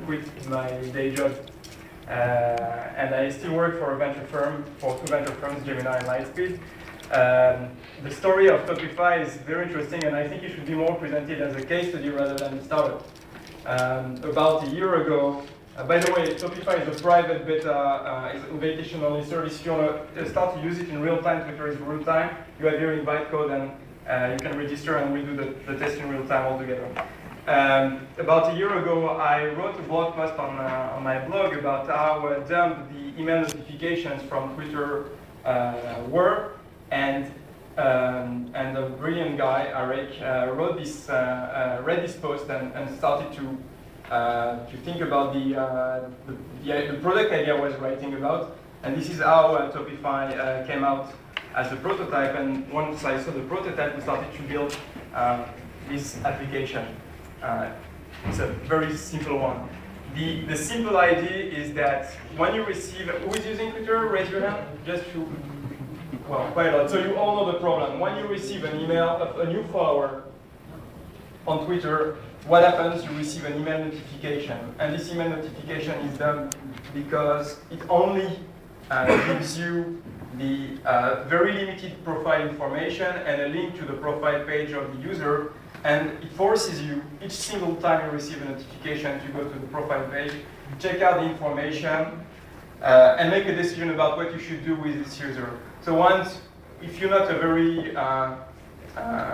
quit my day job. And I still work for a venture firm, for two venture firms, Gemini and Lightspeed. The story of Topify is very interesting, and I think it should be more presented as a case study rather than a startup. About a year ago, by the way, Topify is a private beta, it's an invitation-only service. If you want to start to use it in real time, Twitter is real time. You have your invite code, and you can register, and we do the test in real time altogether. About a year ago, I wrote a blog post on my blog about how dumb the email notifications from Twitter were, and a brilliant guy, Eric, read this post and started to think about the product idea I was writing about, and this is how Topify came out as a prototype. And once I saw the prototype, we started to build this application. It's a very simple one. The simple idea is that when you receive, who is using Twitter? Raise your hand. Just to, well, quite a lot. So you all know the problem. When you receive an email of a new follower on Twitter, what happens? You receive an email notification, and this email notification is done because it only gives you the very limited profile information and a link to the profile page of the user. And it forces you, each single time you receive a notification, to go to the profile page, check out the information, and make a decision about what you should do with this user. So once, if you're not a very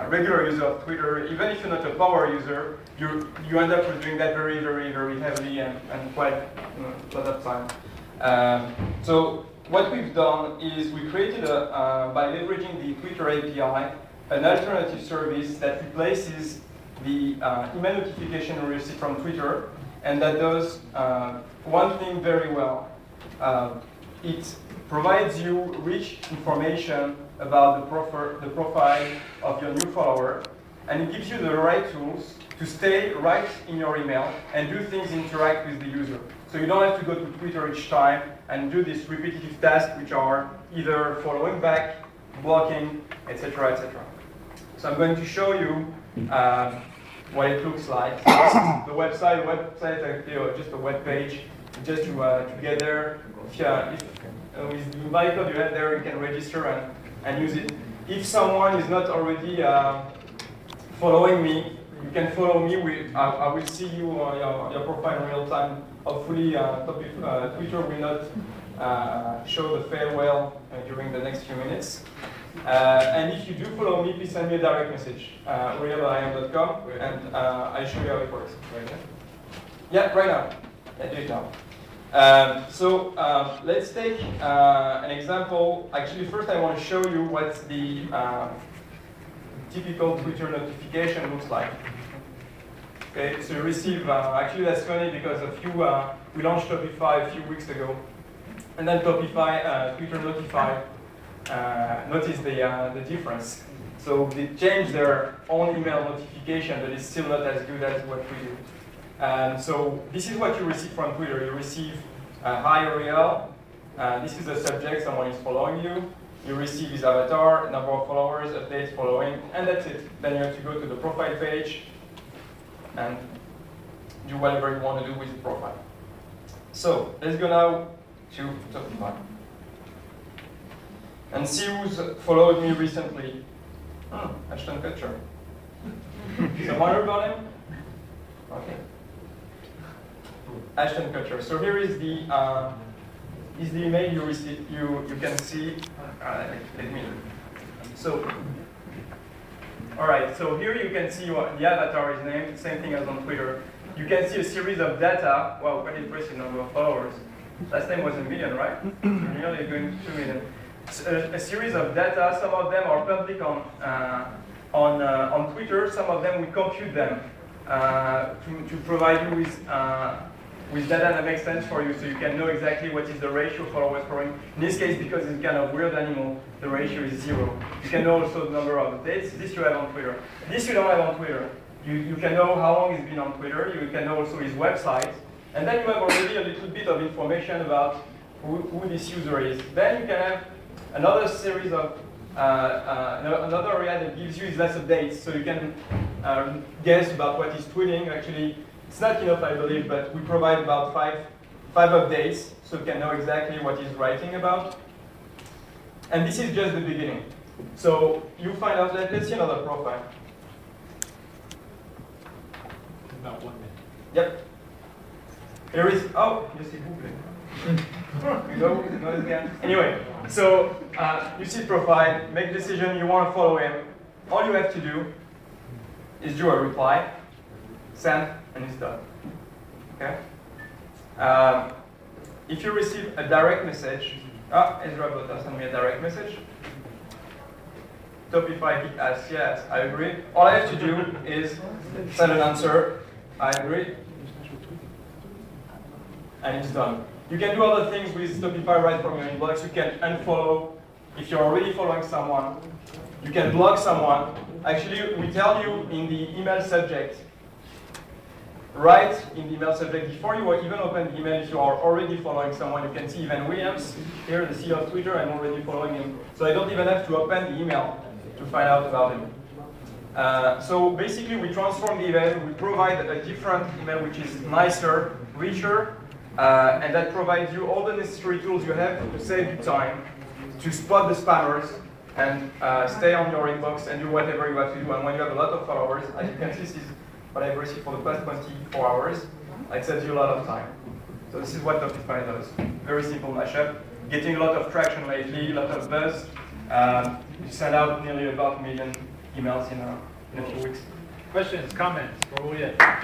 regular user of Twitter, even if you're not a power user, you end up doing that very, very, very heavily and quite a lot of time. So what we've done is we created, by leveraging the Twitter API, an alternative service that replaces the email notification we receive from Twitter, and that does one thing very well. It provides you rich information about the profile of your new follower, and it gives you the right tools to stay right in your email and do things, interact with the user. So you don't have to go to Twitter each time and do these repetitive tasks, which are either following back, blocking, etc., etc. So I'm going to show you what it looks like. So this is the website. The website is just a web page. Just to get there, with the invite code you have there, you can register and use it. If someone is not already following me, you can follow me. I will see you your profile in real time. Hopefully, Twitter will not show the farewell during the next few minutes. And if you do follow me, please send me a direct message, uriel@iam.com, and I'll show you how it works. Right now? Yeah, right now. Yeah, do it now. So let's take an example. Actually, first I want to show you what the typical Twitter notification looks like. Okay, so you receive, actually that's funny because we launched Topify a few weeks ago, and then Topify, Twitter Notify, noticed the difference. So they changed their own email notification, but it's still not as good as what we do. So this is what you receive from Twitter. You receive hi Uriel. This is the subject, someone is following you. You receive his avatar, number of followers, updates following, and that's it. Then you have to go to the profile page and do whatever you want to do with the profile. So let's go now to Topify and see who's followed me recently. Ashton Kutcher. Someone heard about him? Okay. Ashton Kutcher. So here is the email you received. You can see. Let me. So, all right. So here you can see what the avatar is named. Same thing as on Twitter. You can see a series of data. Wow, quite impressive number of followers. Last time was a million, right? Nearly going to 2 million. A series of data. Some of them are public on Twitter. Some of them we compute them to provide you with data that makes sense for you, so you can know exactly what is the ratio of followers growing. In this case, because it's kind of weird animal, the ratio is 0. You can know also the number of updates. This you have on Twitter. This you don't have on Twitter. You can know how long he's been on Twitter. You can know also his website. And then you have already a little bit of information about who this user is. Then you can have another series of, another area that gives you is less updates. So you can guess about what he's tweeting. Actually, It's not enough, I believe, but we provide about five updates so you can know exactly what he's writing about. And this is just the beginning. So you find out, let's see another profile. About 1 minute. Yep. Here is, oh, you see Google. You know this guy? Anyway, so you see profile, make decision, you want to follow him. All you have to do is do a reply, send, and it's done. Okay? If you receive a direct message, Ezra Bota sent me a direct message. Topify asks, yes, I agree. All I have to do is send an answer, I agree, and it's done. You can do other things with Topify right from your inbox. You can unfollow if you're already following someone. You can block someone. Actually, we tell you in the email subject, write in the email subject, before you even open the email, if you are already following someone, you can see Evan Williams, here, the CEO of Twitter, I'm already following him. So I don't even have to open the email to find out about him. So basically, we transform the email, we provide a different email which is nicer, richer, and that provides you all the necessary tools you have to save you time, to spot the spammers, and stay on your inbox and do whatever you have to do. And when you have a lot of followers, as you can see, this is what I've received for the past 24 hours. It saves you a lot of time. So this is what Topify does. Very simple mashup. Getting a lot of traction lately, a lot of buzz. We send out nearly about 1 million emails in a few weeks. Questions, comments, where will we at?